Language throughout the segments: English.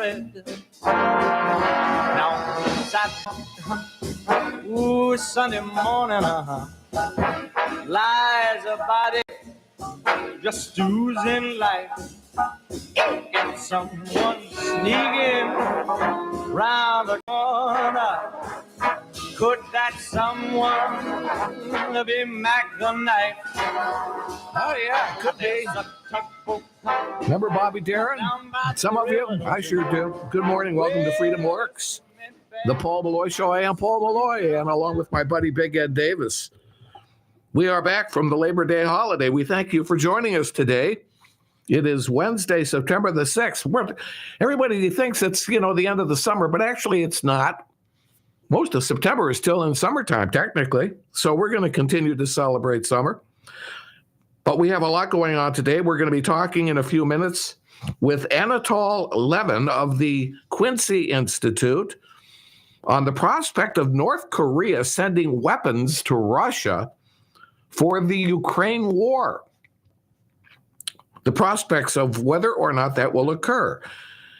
red. Now ooh, Sunday morning, lies a body just oozing life. And someone sneaking round the corner. Could that someone be Mac the Knife? Oh, yeah, could be. Remember Bobby Darin? Some of you? I sure do. Good morning. Welcome to Freedom Works, the Paul Molloy Show. I am Paul Molloy, and along with my buddy Big Ed Davis, we are back from the Labor Day holiday. We thank you for joining us today. It is Wednesday, September the 6th. Everybody thinks it's, the end of the summer, but actually it's not. Most of September is still in summertime, technically. So we're going to continue to celebrate summer. But we have a lot going on today. We're going to be talking in a few minutes with Anatol Levin of the Quincy Institute on the prospect of North Korea sending weapons to Russia for the Ukraine war. The prospects of whether or not that will occur.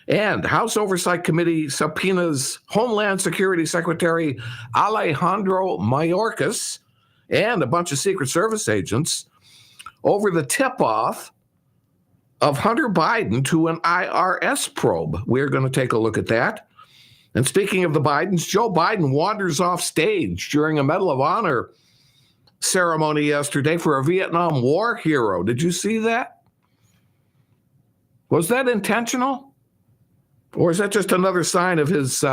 And House Oversight Committee subpoenas Homeland Security Secretary Alejandro Mayorkas and a bunch of Secret Service agents over the tip-off of Hunter Biden to an IRS probe. We're going to take a look at that. And speaking of the Bidens, Joe Biden wanders off stage during a Medal of Honor ceremony yesterday for a Vietnam War hero. Did you see that? Was that intentional? Or is that just another sign of his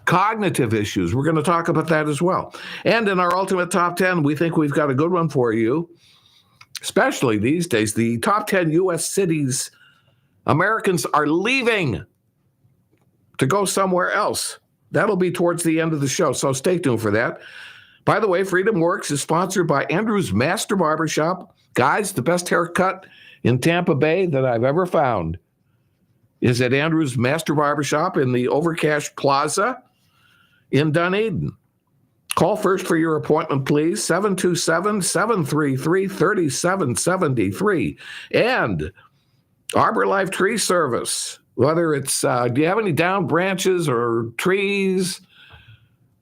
cognitive issues? We're going to talk about that as well. And in our Ultimate Top 10, we think we've got a good one for you, especially these days. The top 10 U.S. cities Americans are leaving to go somewhere else. That'll be towards the end of the show, so stay tuned for that. By the way, Freedom Works is sponsored by Andrew's Master Barbershop. Guys, the best haircut in Tampa Bay that I've ever found is at Andrew's Master Barbershop in the Overcash Plaza in Dunedin. Call first for your appointment, please, 727-733-3773. And Arbor Life Tree Service, whether it's, do you have any down branches or trees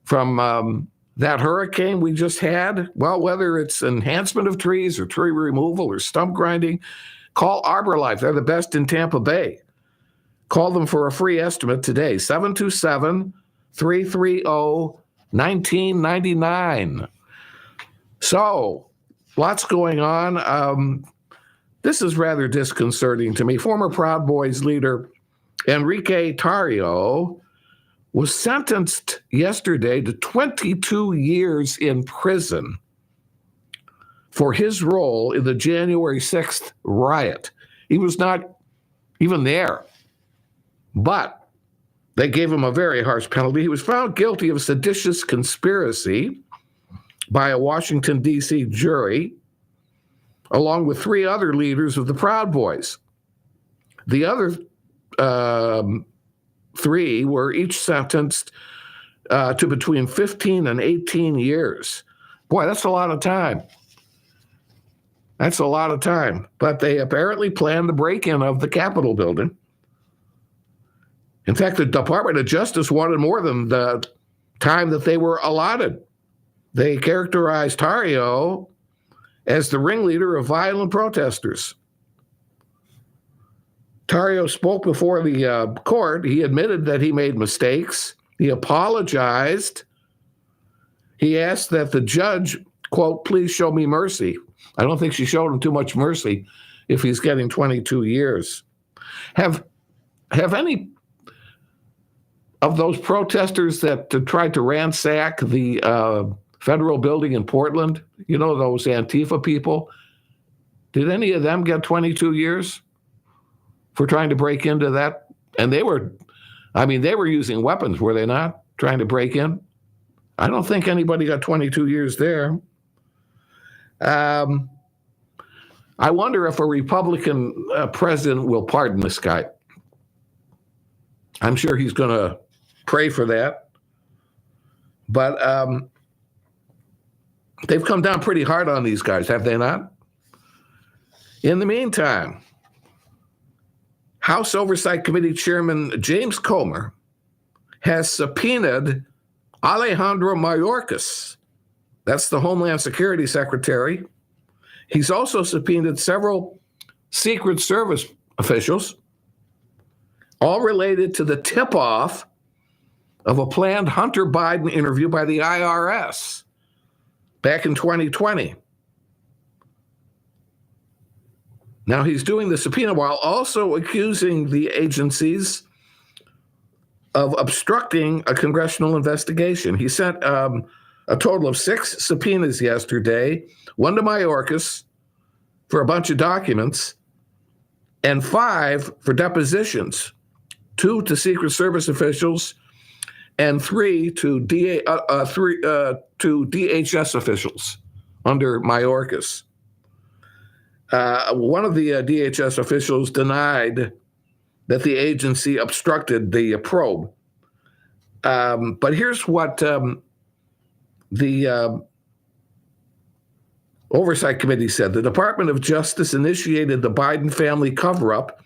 from that hurricane we just had? Well, whether it's enhancement of trees or tree removal or stump grinding, call Arbor Life. They're the best in Tampa Bay. Call them for a free estimate today, 727-330-1999. So, lots going on. This is rather disconcerting to me. Former Proud Boys leader Enrique Tarrio was sentenced yesterday to 22 years in prison for his role in the January 6th riot. He was not even there, but they gave him a very harsh penalty. He was found guilty of seditious conspiracy by a Washington, D.C. jury, along with three other leaders of the Proud Boys. The other three were each sentenced to between 15 and 18 years. Boy, that's a lot of time. That's a lot of time. But they apparently planned the break-in of the Capitol building. In fact, the Department of Justice wanted more than the time that they were allotted. They characterized Tarrio as the ringleader of violent protesters. Tarrio spoke before the court. He admitted that he made mistakes. He apologized. He asked that the judge, quote, please show me mercy. I don't think she showed him too much mercy if he's getting 22 years. Have any of those protesters that tried to ransack the federal building in Portland, those Antifa people, did any of them get 22 years? For trying to break into that? And they were using weapons, were they not? Trying to break in? I don't think anybody got 22 years there. I wonder if a Republican president will pardon this guy. I'm sure he's going to pray for that. But they've come down pretty hard on these guys, have they not? In the meantime, House Oversight Committee Chairman James Comer has subpoenaed Alejandro Mayorkas. That's the Homeland Security Secretary. He's also subpoenaed several Secret Service officials, all related to the tip-off of a planned Hunter Biden interview by the IRS back in 2020. Now, he's doing the subpoena while also accusing the agencies of obstructing a congressional investigation. He sent a total of 6 subpoenas yesterday, one to Mayorkas for a bunch of documents, and 5 for depositions, 2 to Secret Service officials and 3 to DHS officials under Mayorkas. One of the DHS officials denied that the agency obstructed the probe. But here's what the Oversight Committee said. The Department of Justice initiated the Biden family cover-up,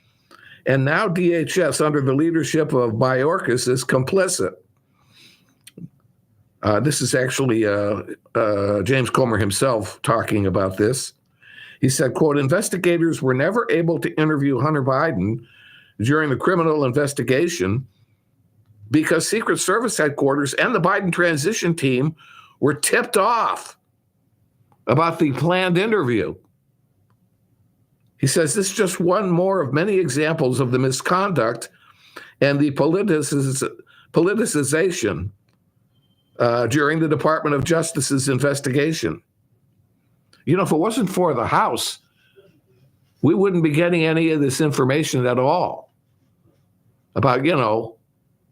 and now DHS, under the leadership of Mayorkas, is complicit. This is actually James Comer himself talking about this. He said, quote, investigators were never able to interview Hunter Biden during the criminal investigation because Secret Service headquarters and the Biden transition team were tipped off about the planned interview. He says this is just one more of many examples of the misconduct and the politicization during the Department of Justice's investigation. You know, if it wasn't for the House, we wouldn't be getting any of this information at all about, you know,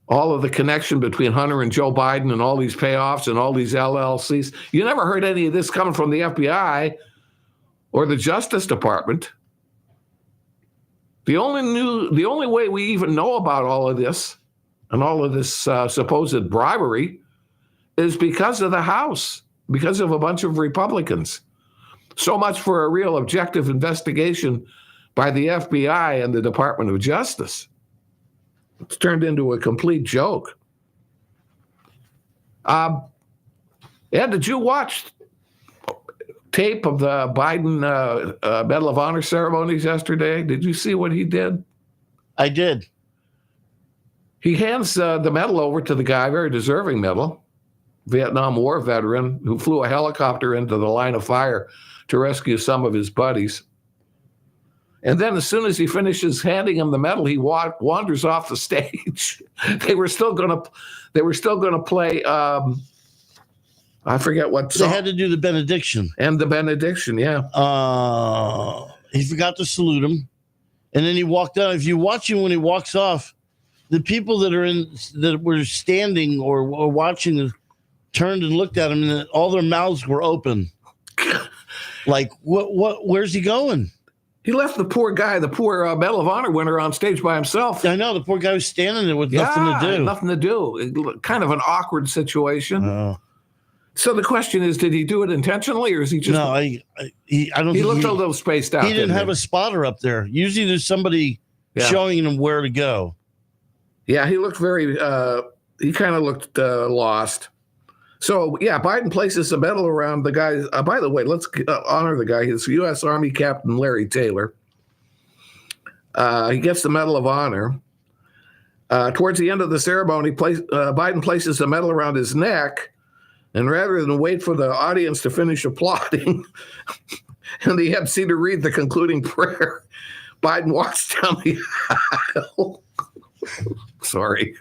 all of the connection between Hunter and Joe Biden and all these payoffs and all these LLCs. You never heard any of this coming from the FBI or the Justice Department. The only way we even know about all of this and all of this supposed bribery is because of the House, because of a bunch of Republicans. So much for a real objective investigation by the FBI and the Department of Justice. It's turned into a complete joke. Ed, did you watch tape of the Biden Medal of Honor ceremonies yesterday? Did you see what he did? I did. He hands the medal over to the guy, very deserving medal, Vietnam War veteran who flew a helicopter into the line of fire to rescue some of his buddies. And then as soon as he finishes handing him the medal, he wanders off the stage. They were still going to play, I forget what song. They had to do the benediction. And the benediction, yeah. He forgot to salute him. And then he walked out. If you watch him when he walks off, the people that were standing or watching turned and looked at him, and all their mouths were open. Like, where's he going? He left the poor Medal of Honor winner on stage by himself. I know, the poor guy was standing there with nothing to do. Nothing to do. Kind of an awkward situation. So the question is, did he do it intentionally, or is he just... No, I don't think he looked a little spaced out. He didn't have a spotter up there. Usually there's somebody showing him where to go. Yeah, he looked he kind of looked lost. So, yeah, Biden places a medal around the guy. By the way, let's honor the guy. He's U.S. Army Captain Larry Taylor. He gets the Medal of Honor. Towards the end of the ceremony, Biden places the medal around his neck, and rather than wait for the audience to finish applauding and the MC to read the concluding prayer, Biden walks down the aisle. Sorry.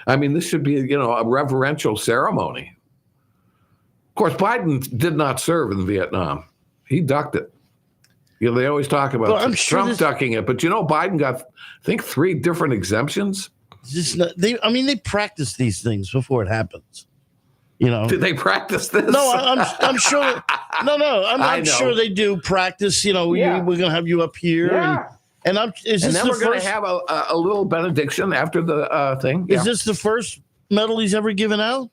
I mean, this should be, a reverential ceremony. Of course, Biden did not serve in Vietnam. He ducked it. They always talk about Trump ducking it, but Biden got, I think, 3 different exemptions. They practice these things before it happens. Did they practice this? No, I'm sure. I'm sure they do practice. We're going to have you up here. Yeah. And then we're going to have a little benediction after the thing. Is this the first medal he's ever given out?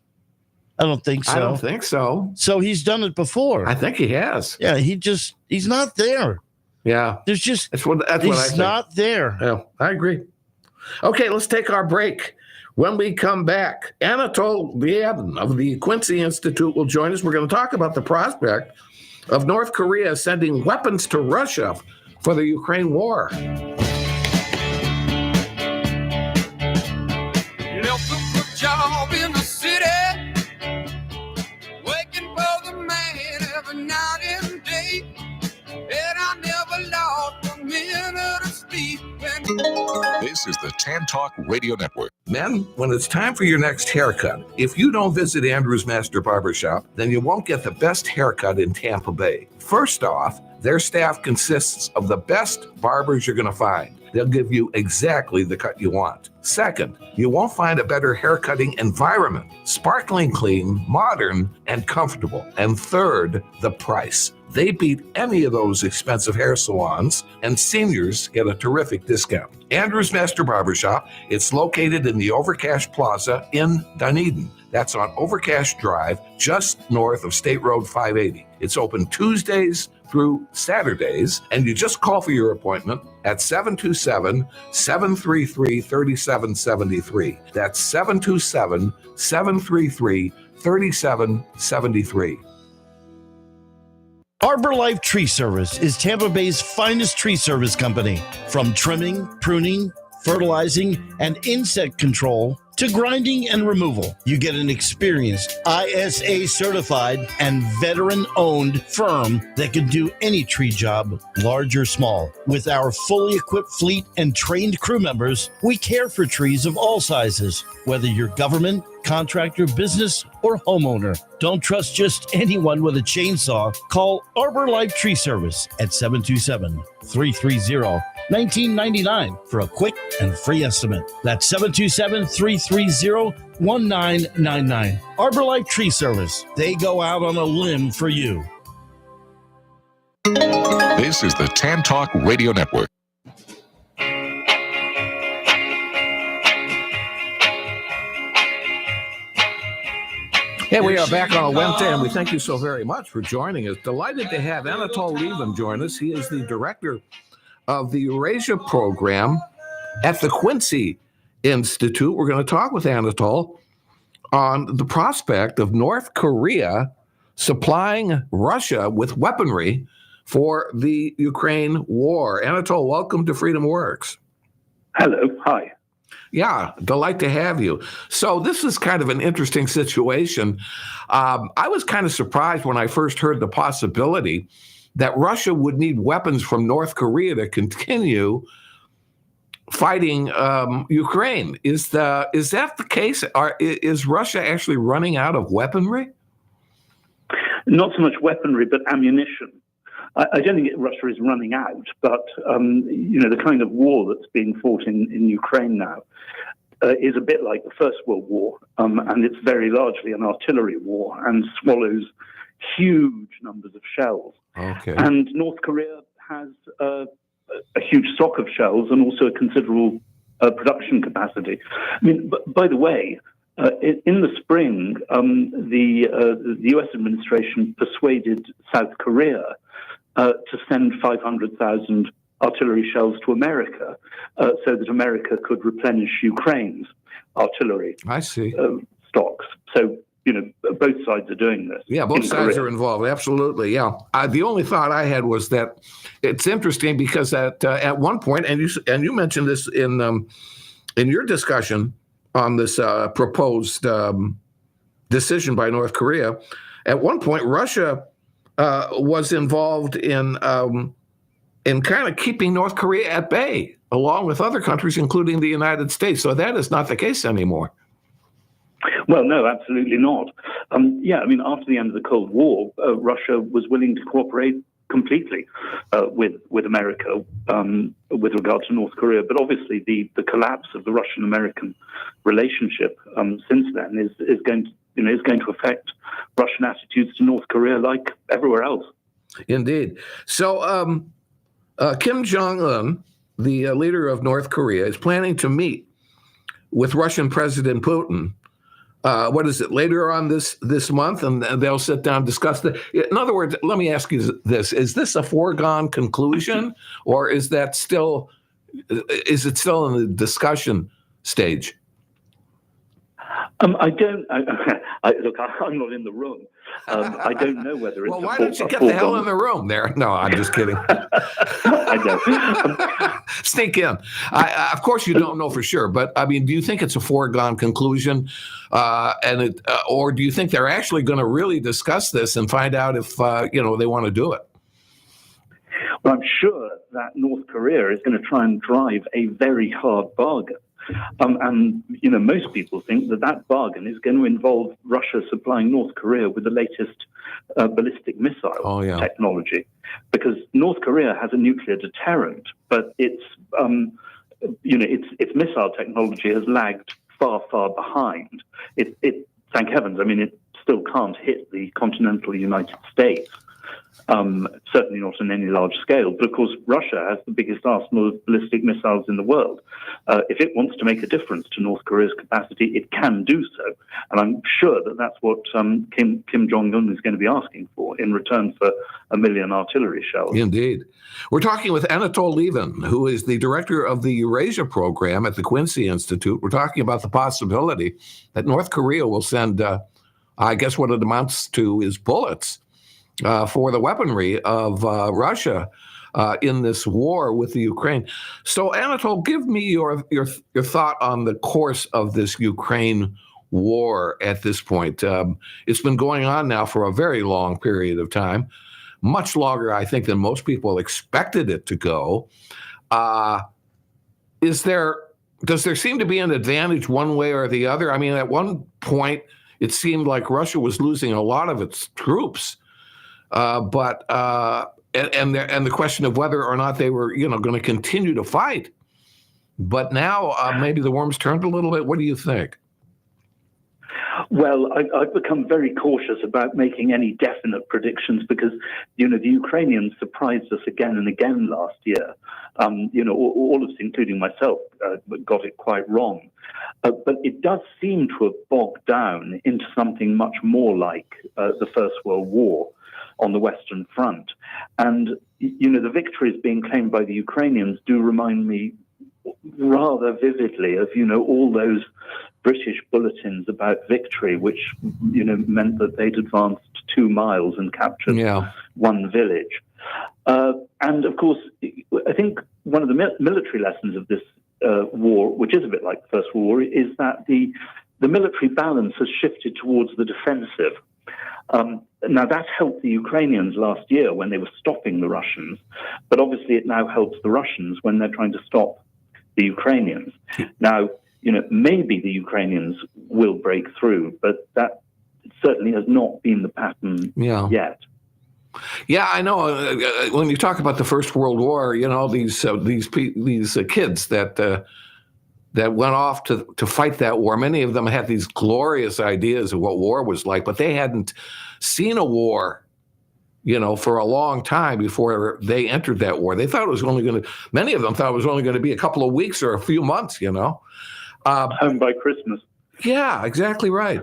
I don't think so. I don't think so. So he's done it before. I think he has. Yeah, he's not there. Yeah. There's just, that's what I it's think. not there. Yeah, I agree. Okay, let's take our break. When we come back, Anatol Lievin of the Quincy Institute will join us. We're going to talk about the prospect of North Korea sending weapons to Russia for the Ukraine war. You left a good job in the city, working for the man every night and day, and I never lost a minute of sleep. This is the Tan Talk Radio Network. Men, when it's time for your next haircut, if you don't visit Andrew's Master Barbershop, then you won't get the best haircut in Tampa Bay. First off, their staff consists of the best barbers you're going to find. They'll give you exactly the cut you want. Second, you won't find a better haircutting environment. Sparkling clean, modern, and comfortable. And third, the price. They beat any of those expensive hair salons, and seniors get a terrific discount. Andrew's Master Barbershop, it's located in the Overcash Plaza in Dunedin. That's on Overcash Drive, just north of State Road 580. It's open Tuesdays through Saturdays, and you just call for your appointment at 727-733-3773. That's 727-733-3773. Arbor Life Tree Service is Tampa Bay's finest tree service company. From trimming, pruning, fertilizing, and insect control to grinding and removal, you get an experienced, ISA certified, and veteran-owned firm that can do any tree job, large or small. With our fully equipped fleet and trained crew members, we care for trees of all sizes, whether you're government, contractor, business, or homeowner. Don't trust just anyone with a chainsaw. Call Arbor Life Tree Service at 727-330-1999 for a quick and free estimate. That's 727-330-1999. Arbor Life Tree Service. They go out on a limb for you. This is the Tan Talk Radio Network. Hey, we are back on a Wednesday, and we thank you so very much for joining us. Delighted to have Anatol Lievin join us. He is the director of the Eurasia program at the Quincy Institute. We're going to talk with Anatol on the prospect of North Korea supplying Russia with weaponry for the Ukraine war. Anatol, welcome to Freedom Works. Hello. Hi. Yeah, delight to have you. So this is kind of an interesting situation. I was kind of surprised when I first heard the possibility that Russia would need weapons from North Korea to continue fighting Ukraine. Is that the case? Is Russia actually running out of weaponry? Not so much weaponry, but ammunition. I don't think Russia is running out, but the kind of war that's being fought in Ukraine now is a bit like the First World War, and it's very largely an artillery war and swallows huge numbers of shells. Okay. And North Korea has a huge stock of shells and also a considerable production capacity. I mean, by the way, in the spring, the U.S. administration persuaded South Korea to send 500,000 artillery shells to America so that America could replenish Ukraine's artillery stocks. So, both sides are doing this. Yeah, both sides are involved. Absolutely, yeah. The only thought I had was that it's interesting because at one point, and you mentioned this in your discussion on this proposed decision by North Korea, at one point Russia was involved in kind of keeping North Korea at bay, along with other countries, including the United States. So that is not the case anymore. Well, no, absolutely not. After the end of the Cold War, Russia was willing to cooperate completely with America with regard to North Korea. But obviously, the collapse of the Russian-American relationship since then is going to affect Russian attitudes to North Korea like everywhere else. Indeed. So Kim Jong-un, the leader of North Korea, is planning to meet with Russian President Putin what is it, later on this month, and they'll sit down and discuss the. In other words, let me ask you this: is this a foregone conclusion, or is it still in the discussion stage? I don't. Look, I'm not in the room. I don't know whether it's. Well, why don't you get the hell in the room there? No, I'm just kidding. I don't. Sneak in. Of course, you don't know for sure, but I mean, do you think it's a foregone conclusion, or do you think they're actually going to really discuss this and find out if they want to do it? Well, I'm sure that North Korea is going to try and drive a very hard bargain. And most people think that bargain is going to involve Russia supplying North Korea with the latest ballistic missile technology, because North Korea has a nuclear deterrent, but its missile technology has lagged far behind. It thank heavens. I mean, it still can't hit the continental United States. Certainly not on any large scale. But of course, Russia has the biggest arsenal of ballistic missiles in the world. If it wants to make a difference to North Korea's capacity, it can do so. And I'm sure that that's what Kim Jong-un is going to be asking for in return for 1 million artillery shells. Indeed. We're talking with Anatol Lieven, who is the director of the Eurasia program at the Quincy Institute. We're talking about the possibility that North Korea will send, I guess what it amounts to is bullets for the weaponry of Russia in this war with the Ukraine. So, Anatol, give me your thought on the course of this Ukraine war at this point. It's been going on now for a very long period of time, much longer, I think, than most people expected it to go. Does there seem to be an advantage one way or the other? I mean, at one point, it seemed like Russia was losing a lot of its troops. But the question of whether or not they were, going to continue to fight. But now maybe the worm's turned a little bit. What do you think? Well, I've become very cautious about making any definite predictions because, the Ukrainians surprised us again and again last year. All of us, including myself, got it quite wrong. But it does seem to have bogged down into something much more like the First World War on the Western Front. And, the victories being claimed by the Ukrainians do remind me rather vividly of, all those British bulletins about victory, which, meant that they'd advanced 2 miles and captured one village. And, of course, I think one of the military lessons of this war, which is a bit like the First World War, is that the military balance has shifted towards the defensive. Now, that helped the Ukrainians last year when they were stopping the Russians, but obviously it now helps the Russians when they're trying to stop the Ukrainians. Now, maybe the Ukrainians will break through, but that certainly has not been the pattern yet. Yeah, I know. When you talk about the First World War, these kids that went off to fight that war. Many of them had these glorious ideas of what war was like, but they hadn't seen a war, for a long time before they entered that war. They thought it was many of them thought it was only going to be a couple of weeks or a few months, Home by Christmas. Yeah, exactly right.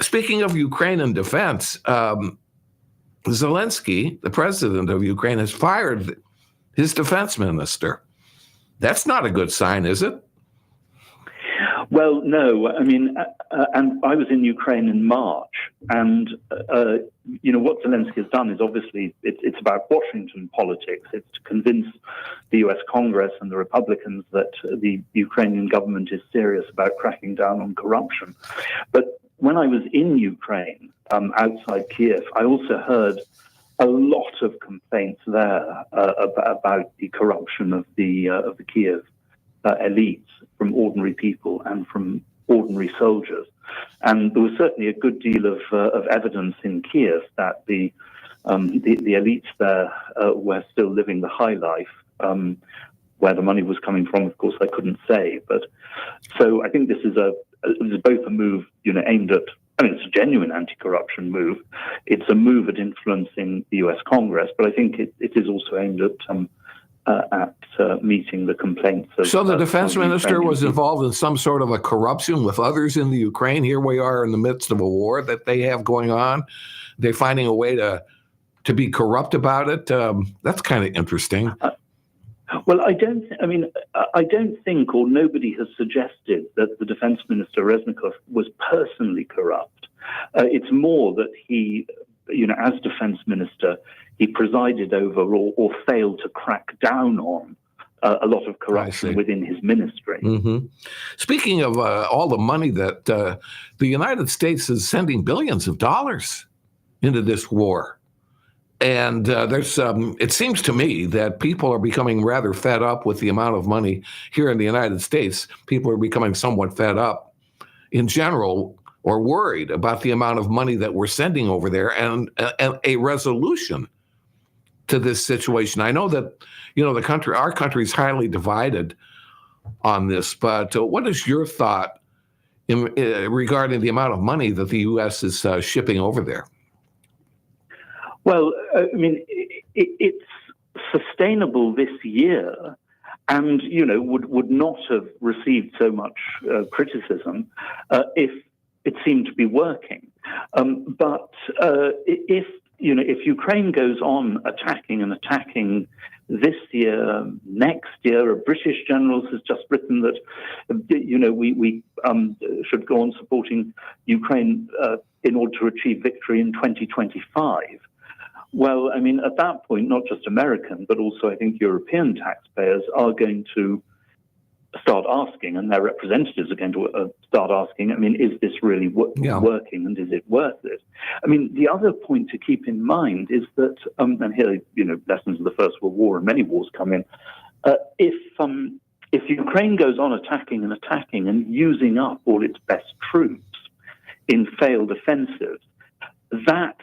Speaking of Ukraine and defense, Zelensky, the president of Ukraine, has fired his defense minister. That's not a good sign, is it? Well, no. I mean, and I was in Ukraine in March, and what Zelensky has done is obviously it's about Washington politics. It's to convince the U.S. Congress and the Republicans that the Ukrainian government is serious about cracking down on corruption. But when I was in Ukraine, outside Kiev, I also heard a lot of complaints there about the corruption of the Kiev elites from ordinary people and from ordinary soldiers. And there was certainly a good deal of evidence in Kiev that the elites there were still living the high life. Where the money was coming from, of course, I couldn't say. But so I think this is both a move, aimed at. I mean, it's a genuine anti-corruption move. It's a move at influencing the U.S. Congress, but I think it is also aimed at at meeting the complaints of. So the defense minister was Ukrainian involved in some sort of a corruption with others in the Ukraine. Here we are in the midst of a war that they have going on. They're finding a way to be corrupt about it. That's kind of interesting. Well, I don't think, or nobody has suggested that the defense minister Reznikov was personally corrupt. It's more that he, as defense minister, he presided over or failed to crack down on a lot of corruption within his ministry. Mm-hmm. Speaking of all the money that the United States is sending billions of dollars into this war. And there's, it seems to me that people are becoming rather fed up with the amount of money here in the United States. People are becoming somewhat fed up in general or worried about the amount of money that we're sending over there and a resolution to this situation. I know that, our country is highly divided on this, but what is your thought regarding the amount of money that the U.S. is shipping over there? Well, it's sustainable this year and, would not have received so much criticism if it seemed to be working. But if Ukraine goes on attacking this year, next year, a British general has just written that, we should go on supporting Ukraine in order to achieve victory in 2025. Well, at that point, not just American, but also I think European taxpayers are going to start asking, and their representatives are going to start asking, is this really working and is it worth it? The other point to keep in mind is that, and here, lessons of the First World War and many wars come in, if Ukraine goes on attacking and using up all its best troops in failed offensives, that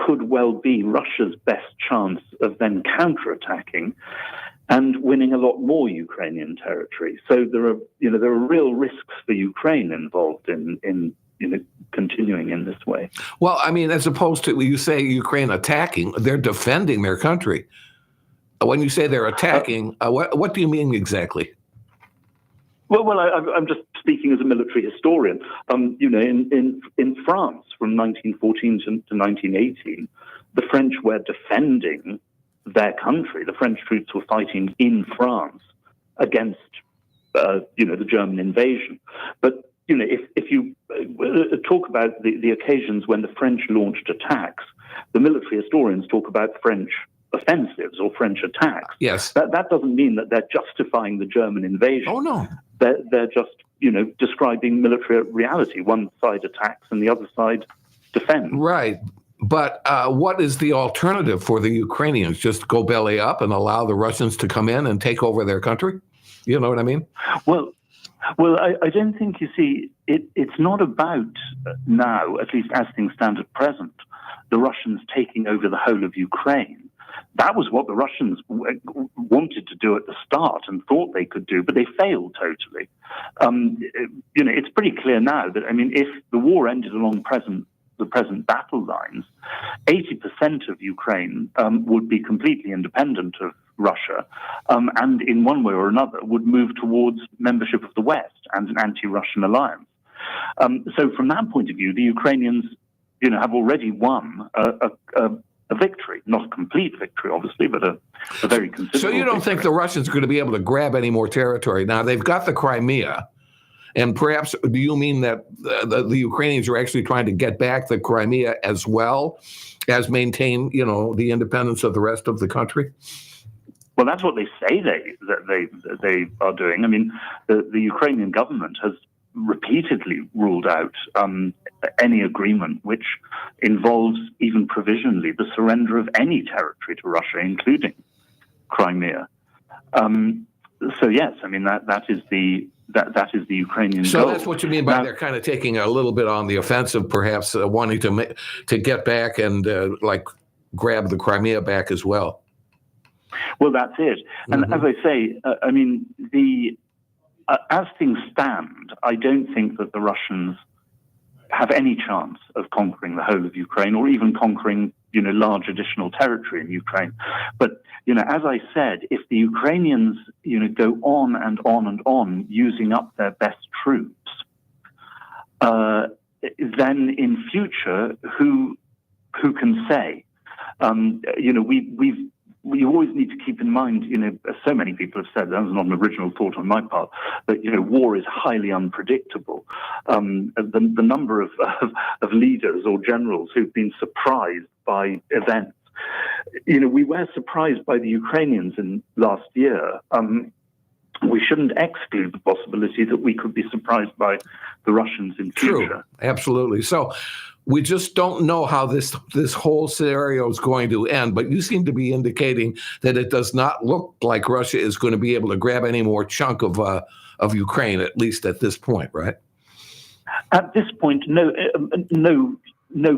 could well be Russia's best chance of then counterattacking and winning a lot more Ukrainian territory. So there are real risks for Ukraine involved in continuing in this way. Well, as opposed to you say Ukraine attacking, they're defending their country. When you say they're attacking, what do you mean exactly? Well, I'm just speaking as a military historian. In France from 1914 to 1918, the French were defending their country. The French troops were fighting in France against, the German invasion. But if you talk about the occasions when the French launched attacks, the military historians talk about French offensives or French attacks. Yes. That doesn't mean that they're justifying the German invasion. Oh, no. They're just, describing military reality. One side attacks and the other side defends. Right. But what is the alternative for the Ukrainians? Just go belly up and allow the Russians to come in and take over their country? You know what I mean? Well, I don't think, you see, it's not about now, at least as things stand at present, the Russians taking over the whole of Ukraine. That was what the Russians wanted to do at the start and thought they could do, but they failed totally. It's pretty clear now that, if the war ended along the present battle lines, 80% of Ukraine would be completely independent of Russia, and in one way or another would move towards membership of the West and an anti-Russian alliance. So from that point of view, the Ukrainians, have already won a victory, not a complete victory, obviously, but a very considerable So you don't victory. think the Russians are going to be able to grab any more territory? Now, they've got the Crimea, and perhaps, do you mean that the Ukrainians are actually trying to get back the Crimea as well as maintain, the independence of the rest of the country? Well, that's what they say they are doing. The Ukrainian government has repeatedly ruled out any agreement which involves even provisionally the surrender of any territory to Russia, including Crimea. So yes, that is the Ukrainian goal. So that's what you mean by they're kind of taking a little bit on the offensive, perhaps wanting to get back and grab the Crimea back as well. Well, that's it. And as I say, as things stand, I don't think that the Russians have any chance of conquering the whole of Ukraine or even conquering, large additional territory in Ukraine. But, as I said, if the Ukrainians, go on and on and on using up their best troops, then in future, who can say? We always need to keep in mind, as so many people have said, that was not an original thought on my part, that, war is highly unpredictable. The number of leaders or generals who've been surprised by events. We were surprised by the Ukrainians in last year. We shouldn't exclude the possibility that we could be surprised by the Russians in future. True, absolutely. So we just don't know how this whole scenario is going to end, but you seem to be indicating that it does not look like Russia is going to be able to grab any more chunk of Ukraine, at least at this point, right? At this point, no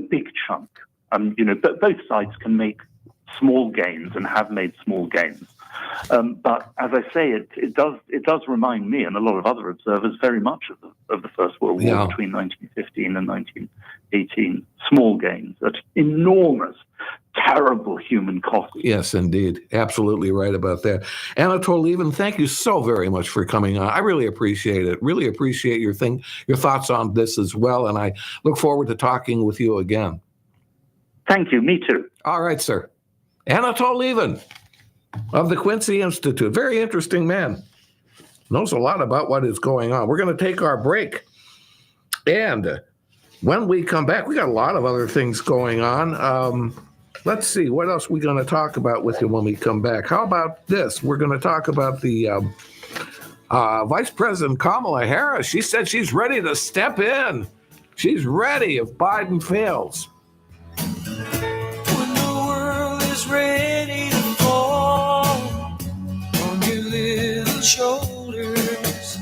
big chunk. But both sides can make small gains and have made small gains. But as I say, it does remind me and a lot of other observers very much of the First World War between 1915 and 1918. Small gains at enormous, terrible human cost. Yes, indeed. Absolutely right about that. Anatol Levin, thank you so very much for coming on. I really appreciate it. Really appreciate your thoughts on this as well. And I look forward to talking with you again. Thank you. Me too. All right, sir. Anatol Levin of the Quincy Institute. Very interesting man. Knows a lot about what is going on. We're going to take our break. And when we come back, we got a lot of other things going on. Let's see, what else are we going to talk about with you when we come back? How about this? We're going to talk about the Vice President Kamala Harris. She said she's ready to step in. She's ready if Biden fails. When the world is ready to fall on your little shoulders,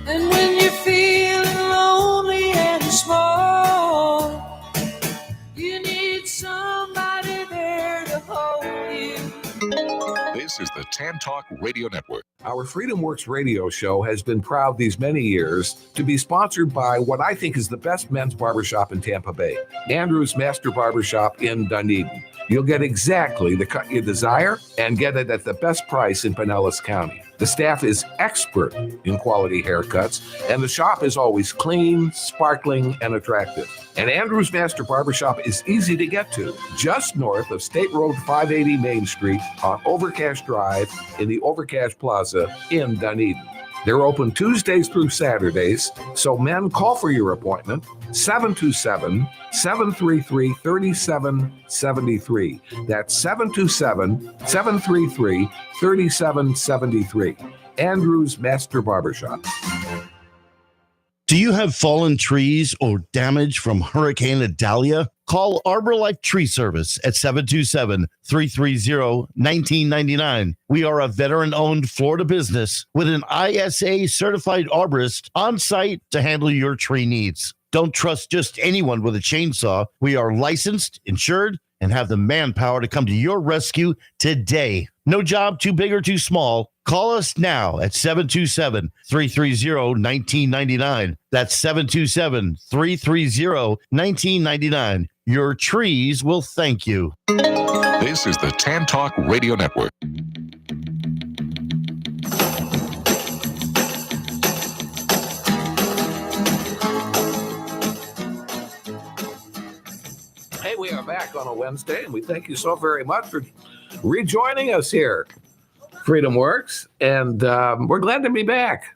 and when you're feeling lonely and small, you need somebody there to hold you. This is the Tan Talk Radio Network. Our Freedom Works radio show has been proud these many years to be sponsored by what I think is the best men's barbershop in Tampa Bay, Andrew's Master Barbershop in Dunedin. You'll get exactly the cut you desire and get it at the best price in Pinellas County. The staff is expert in quality haircuts, and the shop is always clean, sparkling, and attractive. And Andrew's Master Barbershop is easy to get to, just north of State Road 580 Main Street on Overcash Drive in the Overcash Plaza in Dunedin. They're open Tuesdays through Saturdays, so men, call for your appointment, 727-733-3773. That's 727-733-3773. Andrew's Master Barbershop. Do you have fallen trees or damage from Hurricane Idalia? Call Arbor Life Tree Service at 727-330-1999. We are a veteran-owned Florida business with an ISA-certified arborist on site to handle your tree needs. Don't trust just anyone with a chainsaw. We are licensed, insured, and have the manpower to come to your rescue today. No job too big or too small. Call us now at 727-330-1999. That's 727-330-1999. Your trees will thank you. This is the Tan Talk Radio Network. Hey, we are back on a Wednesday, and we thank you so very much for rejoining us here. Freedom Works, and we're glad to be back.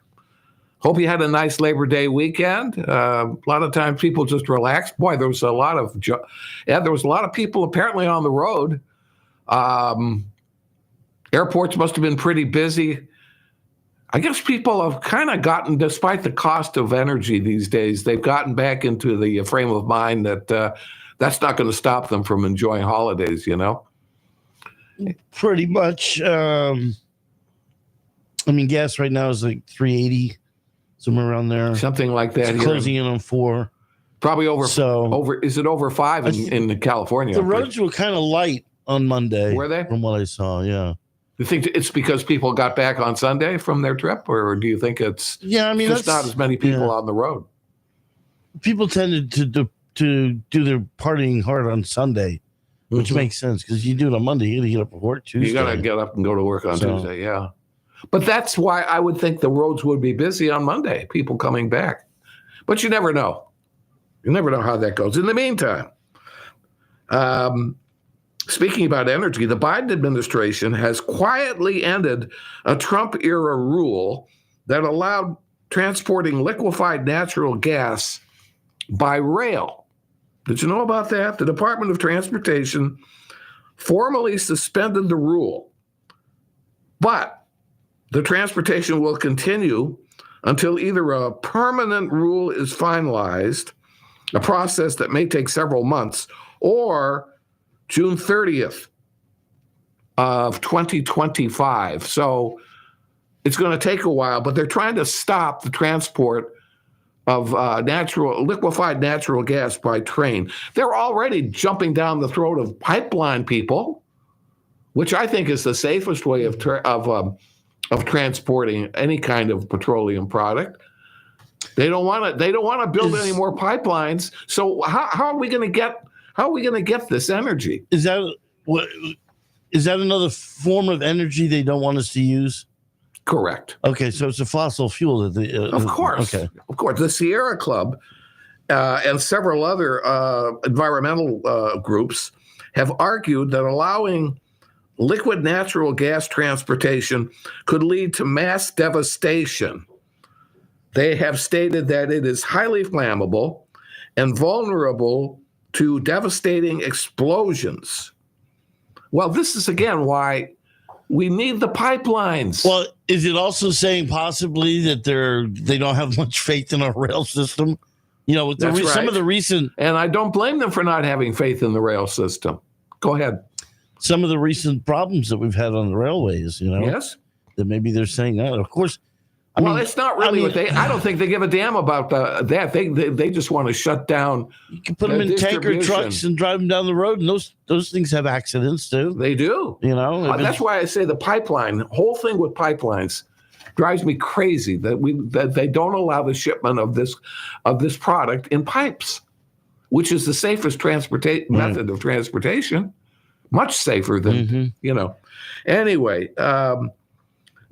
Hope you had a nice Labor Day weekend. A lot of times people just relaxed. Boy, there was a lot of people apparently on the road. Airports must have been pretty busy. I guess people have kind of gotten, despite the cost of energy these days, they've gotten back into the frame of mind that that's not going to stop them from enjoying holidays, you know? Pretty much. I mean, gas right now is like $3.80, somewhere around there. Something like that. It's closing in on $4. Probably over. Is it over $5 in California? The roads were kind of light on Monday. Were they? From what I saw, yeah. You think it's because people got back on Sunday from their trip, or do you think it's just not as many people on the road? People tended to do their partying hard on Sunday. which makes sense because you do it on Monday, you got to get up at work Tuesday. You got to get up and go to work on Tuesday, yeah. But that's why I would think the roads would be busy on Monday, people coming back. But you never know. You never know how that goes. In the meantime, speaking about energy, the Biden administration has quietly ended a Trump-era rule that allowed transporting liquefied natural gas by rail. Did you know about that? The Department of Transportation formally suspended the rule, but the transportation will continue until either a permanent rule is finalized, a process that may take several months, or June 30th of 2025. So it's going to take a while, but they're trying to stop the transport of liquefied natural gas by train. They're already jumping down the throat of pipeline people, which I think is the safest way of transporting any kind of petroleum product. They don't want to build any more pipelines. So how are we going to get this energy? Is that another form of energy they don't want us to use? Correct. Okay, so it's a fossil fuel that of course. Okay. Of course. The Sierra Club and several other environmental groups have argued that allowing liquid natural gas transportation could lead to mass devastation. They have stated that it is highly flammable and vulnerable to devastating explosions. Well, this is again why we need the pipelines. Well, is it also saying possibly that they don't have much faith in our rail system? You know, with some of the recent, and I don't blame them for not having faith in the rail system. Go ahead. Some of the recent problems that we've had on the railways, you know, yes, that maybe they're saying that. Of course, it's not really what they. I don't think they give a damn about that. They just want to shut down. You can put them in tanker trucks and drive them down the road, and those things have accidents too. They do. You know, that's why I say the whole thing with pipelines drives me crazy that they don't allow the shipment of this product in pipes, which is the safest method of transportation, much safer than Anyway.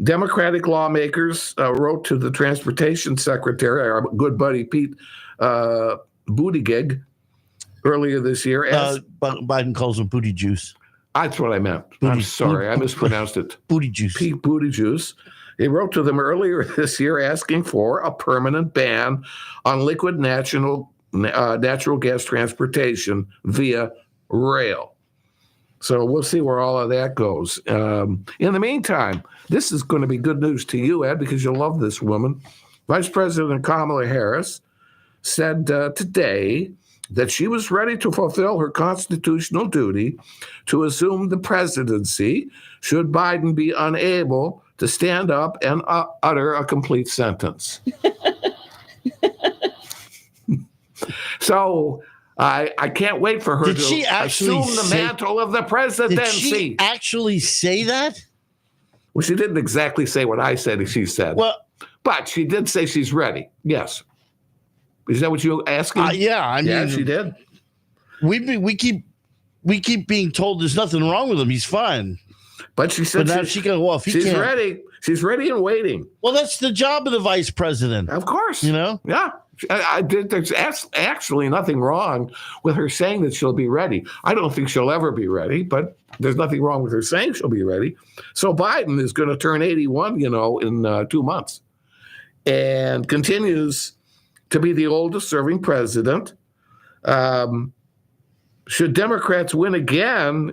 Democratic lawmakers wrote to the transportation secretary, our good buddy Pete Buttigieg, earlier this year. Biden calls him booty juice. That's what I meant. I'm sorry, I mispronounced it. Booty juice. Pete Booty Juice. He wrote to them earlier this year asking for a permanent ban on liquid natural gas transportation via rail. So we'll see where all of that goes. In the meantime, this is going to be good news to you, Ed, because you'll love this woman. Vice President Kamala Harris said today that she was ready to fulfill her constitutional duty to assume the presidency should Biden be unable to stand up and utter a complete sentence. So I can't wait for her to assume the mantle of the presidency. Did she actually say that? Well, she didn't exactly say what I said she said. Well, but she did say she's ready. Yes. Is that what you were asking? Yeah, I mean, she did. We keep being told there's nothing wrong with him. He's fine. But she said now she goes, well, if she's ready. She's ready and waiting. Well, that's the job of the vice president. Of course. You know? Yeah. There's actually nothing wrong with her saying that she'll be ready. I don't think she'll ever be ready, but there's nothing wrong with her saying she'll be ready. So Biden is going to turn 81, in 2 months, and continues to be the oldest serving president. Should Democrats win again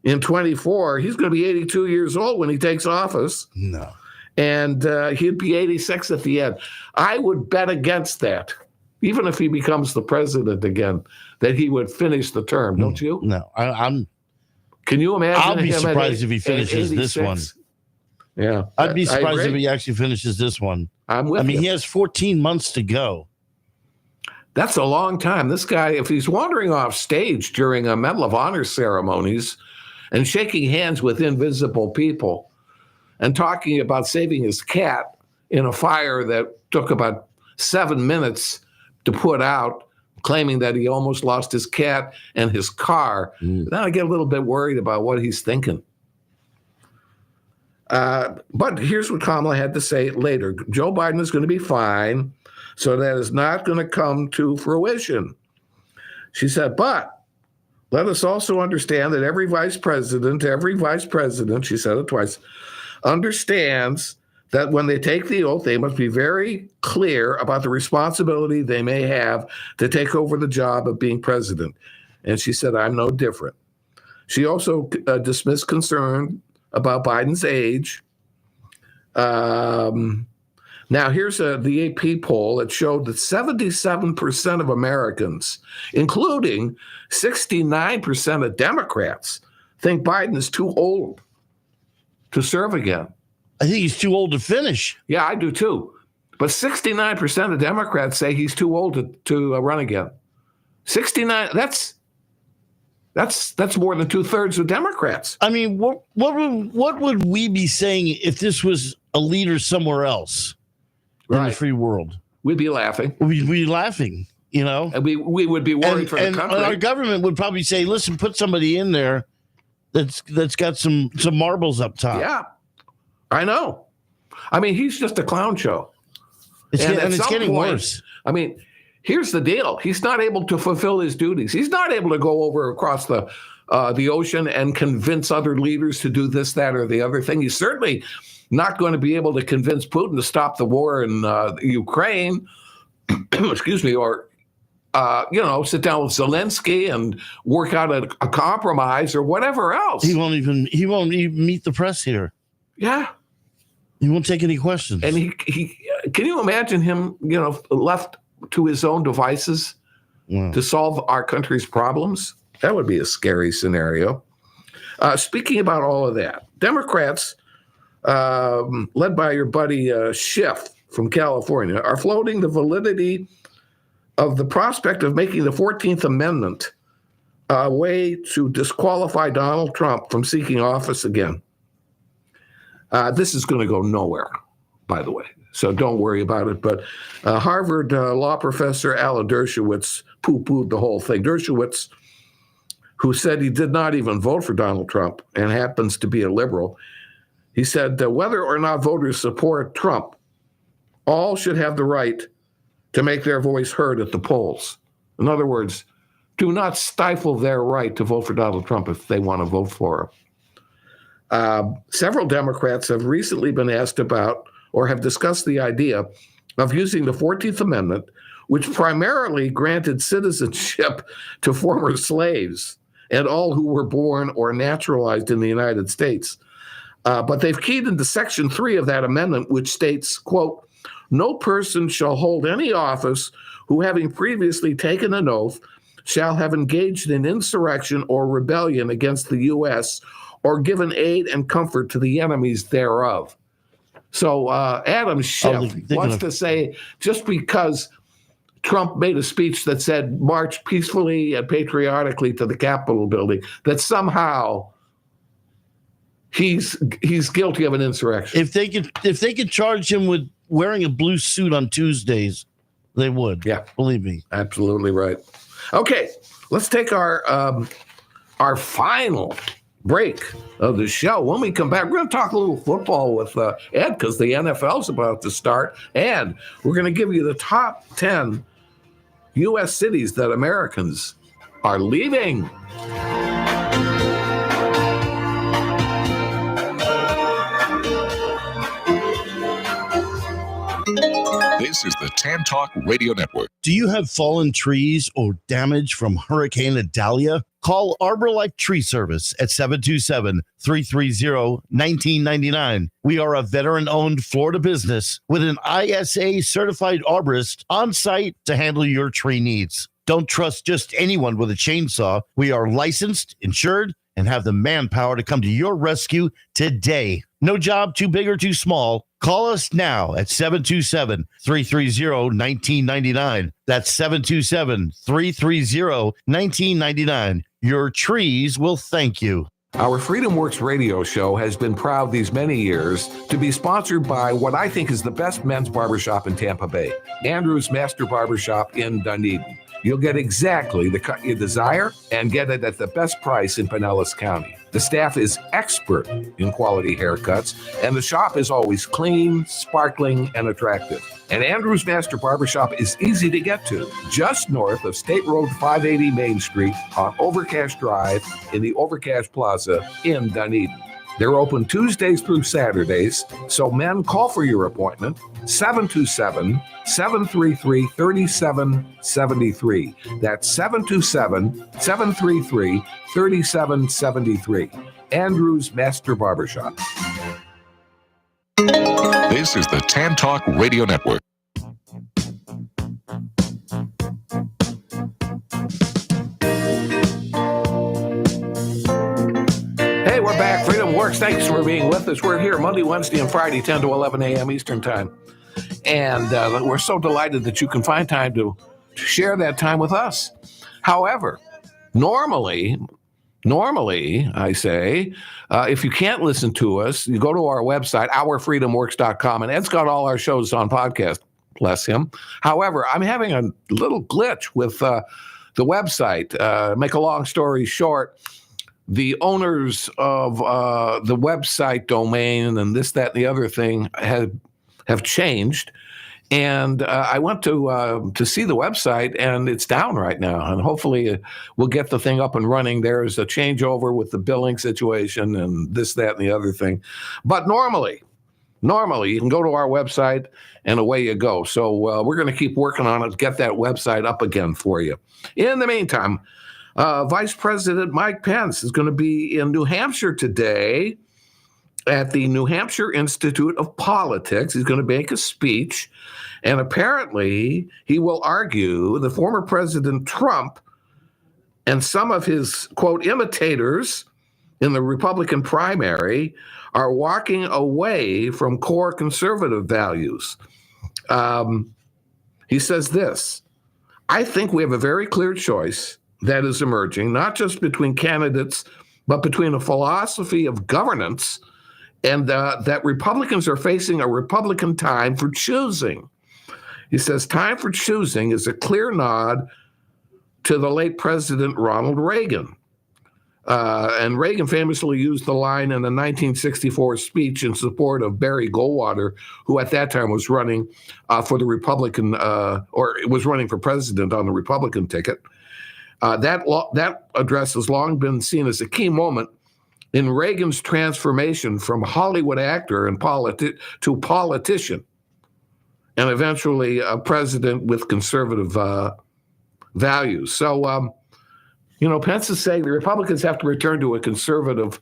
in 24, he's going to be 82 years old when he takes office. No. And he'd be 86 at the end. I would bet against that, even if he becomes the president again, that he would finish the term. Don't you? No, Can you imagine? I'll be surprised if he finishes this one. Yeah, I'd be surprised if he actually finishes this one. I'm with you. He has 14 months to go. That's a long time. This guy, if he's wandering off stage during a Medal of Honor ceremonies and shaking hands with invisible people, and talking about saving his cat in a fire that took about 7 minutes to put out, claiming that he almost lost his cat and his car. Now I get a little bit worried about what he's thinking. But here's what Kamala had to say later. Joe Biden is going to be fine, so that is not going to come to fruition. She said, but let us also understand that every vice president, she said it twice, understands that when they take the oath, they must be very clear about the responsibility they may have to take over the job of being president. And she said, I'm no different. She also dismissed concern about Biden's age. Now, here's the AP poll that showed that 77% of Americans, including 69% of Democrats, think Biden is too old to serve again. I think he's too old to finish. Yeah, I do too. But 69% of Democrats say he's too old to run again. 69, that's more than 2/3 of Democrats. I mean, what would we be saying if this was a leader somewhere else in the free world? We'd be laughing. We'd be laughing, you know? And we would be worried for the country. And our government would probably say, listen, put somebody in there that's got some marbles up top. Yeah, I know. I mean, he's just a clown show. It's getting worse. I mean, here's the deal. He's not able to fulfill his duties. He's not able to go over across the ocean and convince other leaders to do this, that, or the other thing. He's certainly not going to be able to convince Putin to stop the war in Ukraine, excuse me, or, sit down with Zelensky and work out a compromise or whatever else. He won't even meet the press here. Yeah. He won't take any questions. And he can you imagine him, left to his own devices to solve our country's problems? That would be a scary scenario. Speaking about all of that, Democrats, led by your buddy Schiff from California, are floating the validity of the prospect of making the 14th Amendment a way to disqualify Donald Trump from seeking office again. This is going to go nowhere, by the way, so don't worry about it. But Harvard law professor Alan Dershowitz poo-pooed the whole thing. Dershowitz, who said he did not even vote for Donald Trump and happens to be a liberal, he said that whether or not voters support Trump, all should have the right to make their voice heard at the polls. In other words, do not stifle their right to vote for Donald Trump if they want to vote for him. Several Democrats have recently been asked about or have discussed the idea of using the 14th Amendment, which primarily granted citizenship to former slaves and all who were born or naturalized in the United States. But they've keyed into Section 3 of that amendment, which states, quote, no person shall hold any office who, having previously taken an oath, shall have engaged in insurrection or rebellion against the U.S. or given aid and comfort to the enemies thereof. So Adam Schiff wants to say just because Trump made a speech that said march peacefully and patriotically to the Capitol building, that somehow he's guilty of an insurrection. If they could charge him with wearing a blue suit on Tuesdays, they would. Yeah, believe me. Absolutely right. Okay, let's take our final break of the show. When we come back, we're going to talk a little football with Ed, because the NFL's about to start, and we're going to give you the top 10 U.S. cities that Americans are leaving. This is the Tan Talk Radio Network. Do you have fallen trees or damage from Hurricane Idalia? Call Arbor Life Tree Service at 727-330-1999. We are a veteran-owned Florida business with an ISA-certified arborist on site to handle your tree needs. Don't trust just anyone with a chainsaw. We are licensed, insured, and have the manpower to come to your rescue today. No job too big or too small. Call us now at 727-330-1999. That's 727-330-1999. Your trees will thank you. Our Freedom Works radio show has been proud these many years to be sponsored by what I think is the best men's barbershop in Tampa Bay, Andrew's Master Barbershop in Dunedin. You'll get exactly the cut you desire and get it at the best price in Pinellas County. The staff is expert in quality haircuts, and the shop is always clean, sparkling, and attractive. And Andrew's Master Barbershop is easy to get to, just north of State Road 580 Main Street on Overcash Drive in the Overcash Plaza in Dunedin. They're open Tuesdays through Saturdays, so men, call for your appointment, 727-733-3773. That's 727-733-3773. Andrew's Master Barbershop. This is the Tan Talk Radio Network. Hey, we're back. Freedom Works. Thanks for being with us. We're here Monday, Wednesday, and Friday, 10 to 11 a.m. Eastern Time. And we're so delighted that you can find time to share that time with us. However, normally, I say, if you can't listen to us, you go to our website, ourfreedomworks.com, and Ed's got all our shows on podcast, bless him. However, I'm having a little glitch with the website. Make a long story short, the owners of the website domain and this, that, and the other thing have changed. And I went to see the website, and it's down right now. And hopefully we'll get the thing up and running. There's a changeover with the billing situation and this, that, and the other thing. But normally you can go to our website and away you go. So we're going to keep working on it to get that website up again for you. In the meantime, Vice President Mike Pence is going to be in New Hampshire today at the New Hampshire Institute of Politics. He's going to make a speech, and apparently he will argue that former President Trump and some of his, quote, imitators in the Republican primary are walking away from core conservative values. He says this: I think we have a very clear choice that is emerging, not just between candidates, but between a philosophy of governance and that Republicans are facing a Republican time for choosing. He says time for choosing is a clear nod to the late President Ronald Reagan. And Reagan famously used the line in a 1964 speech in support of Barry Goldwater, who at that time was running for the Republican, or was running for president on the Republican ticket. That address has long been seen as a key moment in Reagan's transformation from Hollywood actor and to politician, and eventually a president with conservative values. So, Pence is saying the Republicans have to return to a conservative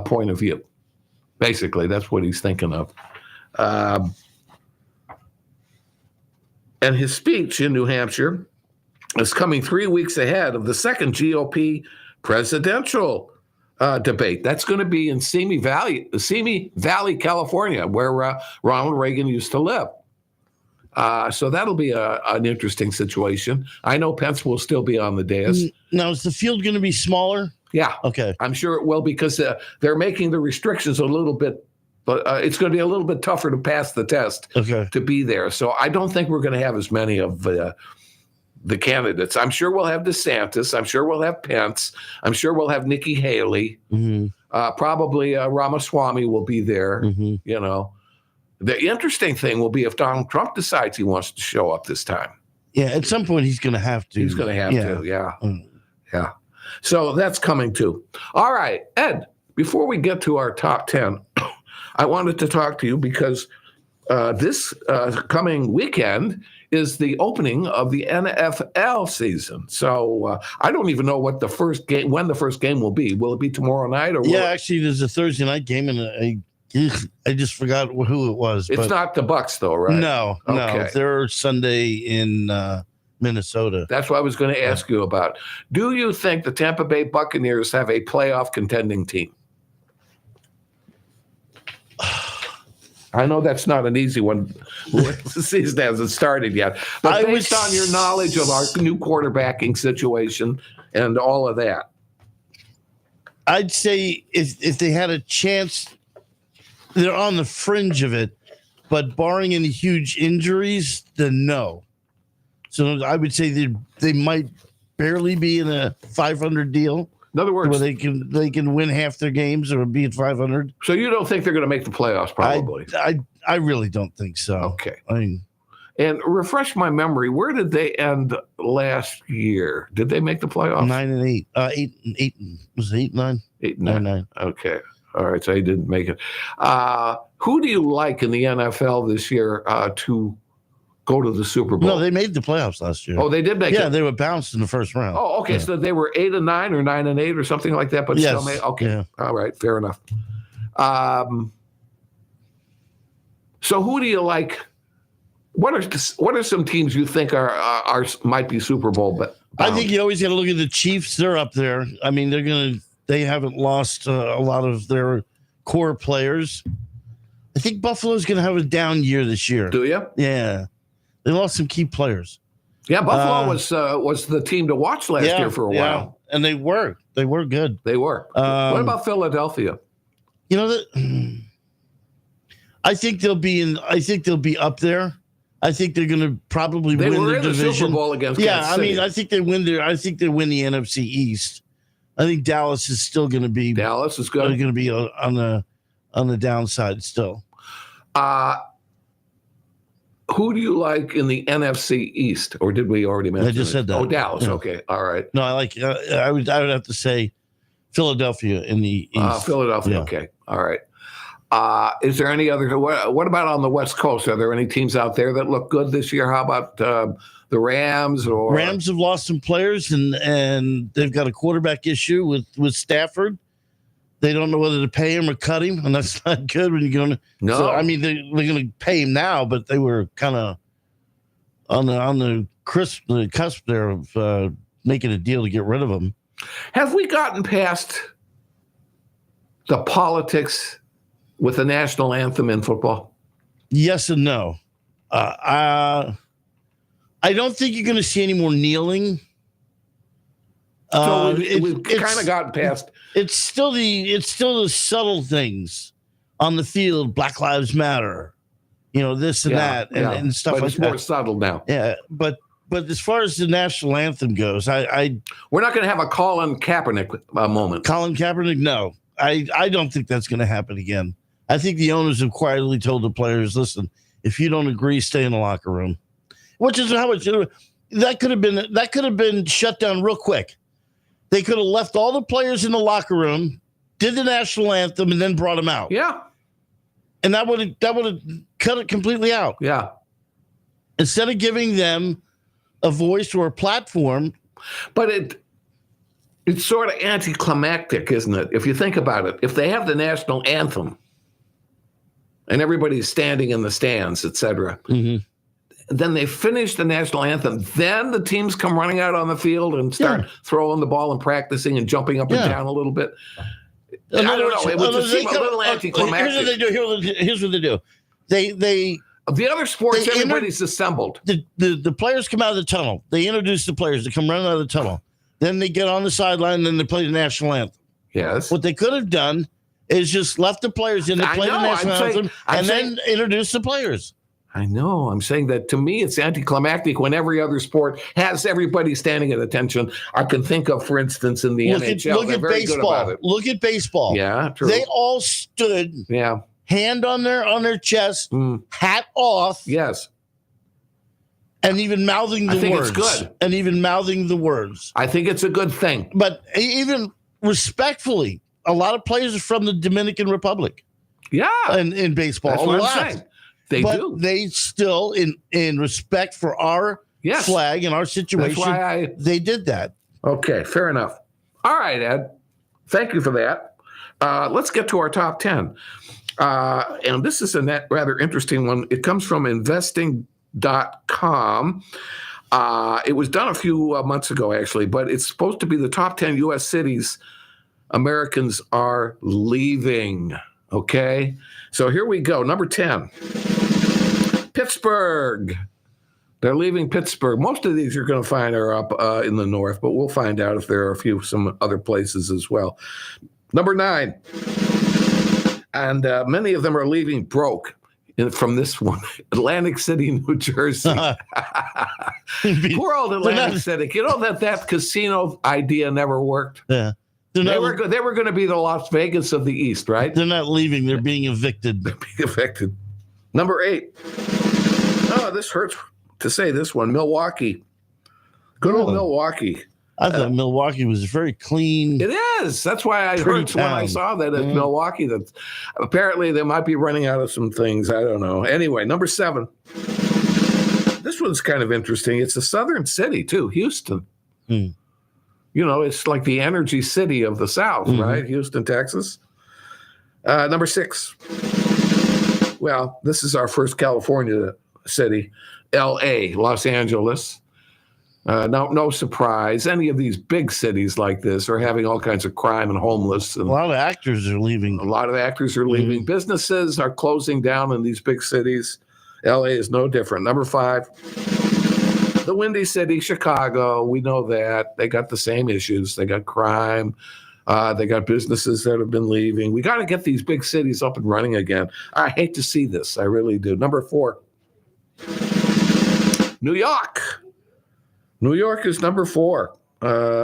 point of view. Basically, that's what he's thinking of. And his speech in New Hampshire is coming 3 weeks ahead of the second GOP presidential debate. That's going to be in Simi Valley, California, where Ronald Reagan used to live. So that'll be an interesting situation. I know Pence will still be on the dais. Now, is the field going to be smaller? Yeah. Okay. I'm sure it will, because they're making the restrictions a little bit, but it's going to be a little bit tougher to pass the test to be there. So I don't think we're going to have as many of the candidates. I'm sure we'll have DeSantis. I'm sure we'll have Pence. I'm sure we'll have Nikki Haley. Mm-hmm. Probably Ramaswamy will be there. Mm-hmm. The interesting thing will be if Donald Trump decides he wants to show up this time. Yeah, at some point he's going to have to. He's going to have to, yeah. Yeah. So that's coming too. All right, Ed, before we get to our top 10, I wanted to talk to you because this coming weekend is the opening of the NFL season. So I don't even know when the first game will be. Will it be tomorrow night? Or actually, there's a Thursday night game, and I just forgot who it was. It's not the Bucs, though, right? No. They're Sunday in Minnesota. That's what I was going to ask you about. Do you think the Tampa Bay Buccaneers have a playoff contending team? I know that's not an easy one. The season hasn't started yet. But based on your knowledge of our new quarterbacking situation and all of that, I'd say if they had a chance, they're on the fringe of it, but barring any huge injuries, then no. So I would say they might barely be in a 500 deal. In other words, where they can win half their games or be at 500. So you don't think they're going to make the playoffs? Probably. I really don't think so. Okay. I mean, and refresh my memory. Where did they end last year? Did they make the playoffs? 9-8. 8 was it 8-9? 8-9. Okay. All right. So they didn't make it. Who do you like in the NFL this year to go to the Super Bowl? No, they made the playoffs last year. Oh, they did make it. Yeah, they were bounced in the first round. Oh, okay. Yeah. So they were 8-9 or 9-8 or something like that, but still made. Okay. Yeah. All right. Fair enough. So who do you like? What are some teams you think are might be Super Bowl? But I think you always got to look at the Chiefs. They're up there. I mean, they haven't lost a lot of their core players. I think Buffalo's going to have a down year this year. Do you? Yeah. They lost some key players. Yeah, Buffalo was the team to watch last year for a while, and they were good. They were. What about Philadelphia? You know I think they'll be up there. I think they're going to probably win their division. The Super Bowl against Kansas City. I mean, I think they win the NFC East. I think Dallas is still going to be. Dallas is good. They're going to be on the downside still. Who do you like in the NFC East, or did we already mention? I just said that. Oh, Dallas. Yeah. Okay, all right. No, I like. I would have to say Philadelphia in the East. Philadelphia. Yeah. Okay, all right. Is there any other? What about on the West Coast? Are there any teams out there that look good this year? How about the Rams? Rams have lost some players, and they've got a quarterback issue with Stafford. They don't know whether to pay him or cut him, and that's not good when you're going to. No, so, I mean they're going to pay him now, but they were kind of on the cusp there of making a deal to get rid of him. Have we gotten past the politics with the national anthem in football? Yes and no. I don't think you're going to see any more kneeling. So we've kind of gotten past. It's still the subtle things on the field. Black Lives Matter, this and that and stuff but like it's that. More subtle now. Yeah, but as far as the national anthem goes, we're not going to have a Colin Kaepernick moment. Colin Kaepernick, no, I don't think that's going to happen again. I think the owners have quietly told the players, listen, if you don't agree, stay in the locker room, which is how it should have. That could have been shut down real quick. They could have left all the players in the locker room, did the national anthem, and then brought them out. Yeah. And that would have cut it completely out. Yeah. Instead of giving them a voice or a platform. But it's sort of anticlimactic, isn't it? If you think about it. If they have the national anthem and everybody's standing in the stands, et cetera, then they finish the national anthem. Then the teams come running out on the field and start throwing the ball and practicing and jumping up and down a little bit. I don't know. It would just seem a little anticlimactic. Here's what they do. The other sports, everybody's assembled. The players come out of the tunnel. They introduce the players. They come running out of the tunnel. Then they get on the sideline. And then they play the national anthem. Yes. What they could have done is just left the players in to play the national anthem and then introduce the players. I know. I'm saying that to me, it's anticlimactic when every other sport has everybody standing at attention. I can think of, for instance, in the NHL. Look at baseball. Look at baseball. Yeah, true. They all stood. Yeah. Hand on their chest, hat off. Yes. And even mouthing the words. I think it's good. And even mouthing the words. I think it's a good thing. But even respectfully, a lot of players are from the Dominican Republic. Yeah. In baseball. That's what I'm saying. They do. They still, in respect for our flag and our situation, that's why they did that. Okay, fair enough. All right, Ed. Thank you for that. Let's get to our top 10. And this is a rather interesting one. It comes from investing.com. It was done a few months ago, actually, but it's supposed to be the top 10 U.S. cities Americans are leaving. Okay, so here we go. Number 10, Pittsburgh. They're leaving Pittsburgh. Most of these you're going to find are up in the north, but we'll find out if there are some other places as well. Number 9, and many of them are leaving broke. from this one, Atlantic City, New Jersey. Poor old Atlantic City. You know that casino idea never worked. Yeah, they were going to be the Las Vegas of the East, right? They're not leaving. They're being evicted. Number 8. Oh, this hurts to say this one. Milwaukee. Good old Milwaukee. I thought Milwaukee was very clean. It is. That's why I heard when I saw that at Milwaukee that apparently they might be running out of some things. I don't know. Anyway, number 7. This one's kind of interesting. It's a southern city, too, Houston. You know, it's like the energy city of the South, right? Houston, Texas. Number 6. Well, this is our first California city, L.A., Los Angeles. No surprise. Any of these big cities like this are having all kinds of crime and homeless. And a lot of actors are leaving. Businesses are closing down in these big cities. L.A. is no different. Number 5, the Windy City, Chicago. We know that. They got the same issues. They got crime. They got businesses that have been leaving. We got to get these big cities up and running again. I hate to see this. I really do. Number 4, New York. New York is number 4.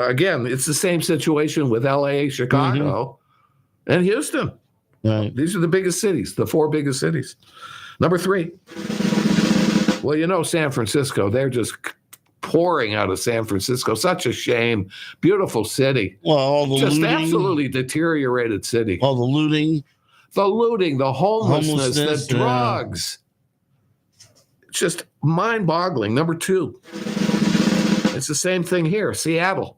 Again, it's the same situation with L.A., Chicago, and Houston. Right. These are the biggest cities, the 4 biggest cities. Number 3. Well, you know, San Francisco. They're just pouring out of San Francisco. Such a shame. Beautiful city. Well, all the just looting, absolutely deteriorated city. All the looting, the homelessness, the drugs. It's just mind-boggling. Number 2. It's the same thing here, Seattle.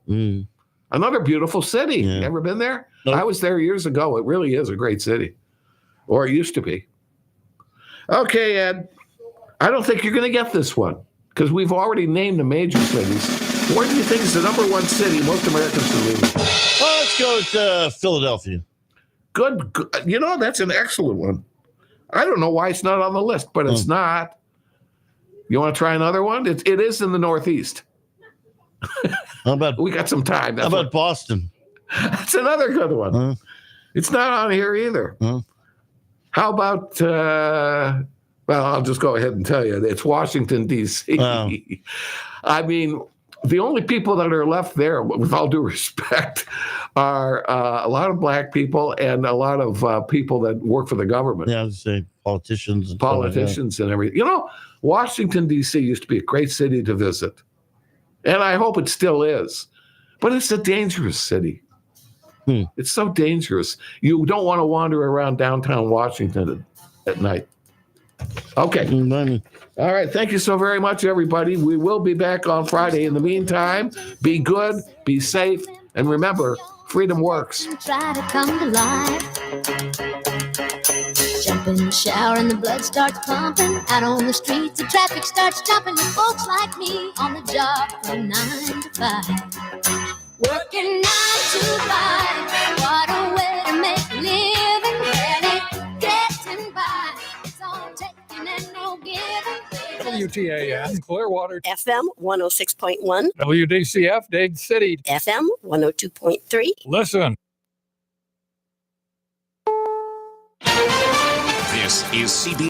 Another beautiful city. Yeah. Ever been there? Nope. I was there years ago. It really is a great city. Or it used to be. Okay, Ed. I don't think you're going to get this one because we've already named the major cities. Where do you think is the number 1 city most Americans are leaving? Well, let's go with Philadelphia. Good. You know, that's an excellent one. I don't know why it's not on the list, but it's not. You want to try another one? It is in the Northeast. How about we got some time. How about Boston? That's another good one. It's not on here either. How about, well, I'll just go ahead and tell you. It's Washington, D.C. I mean, the only people that are left there, with all due respect, are a lot of black people and a lot of people that work for the government. Yeah, I would say politicians. And everything. You know, Washington, D.C. used to be a great city to visit. And I hope it still is. But it's a dangerous city. It's so dangerous. You don't want to wander around downtown Washington at night. Okay. All right. Thank you so very much, everybody. We will be back on Friday. In the meantime, be good, be safe, and remember, freedom works. Try to come to life. Jump in the shower and the blood starts pumping. Out on the streets, the traffic starts jumping. With folks like me on the job from 9 to 5. Working 9 to 5. What a way to make a living. Barely getting by. It's all taking and no giving. WTAN, Clearwater. FM 106.1. WDCF, Dade City. FM 102.3. Listen. This is CB.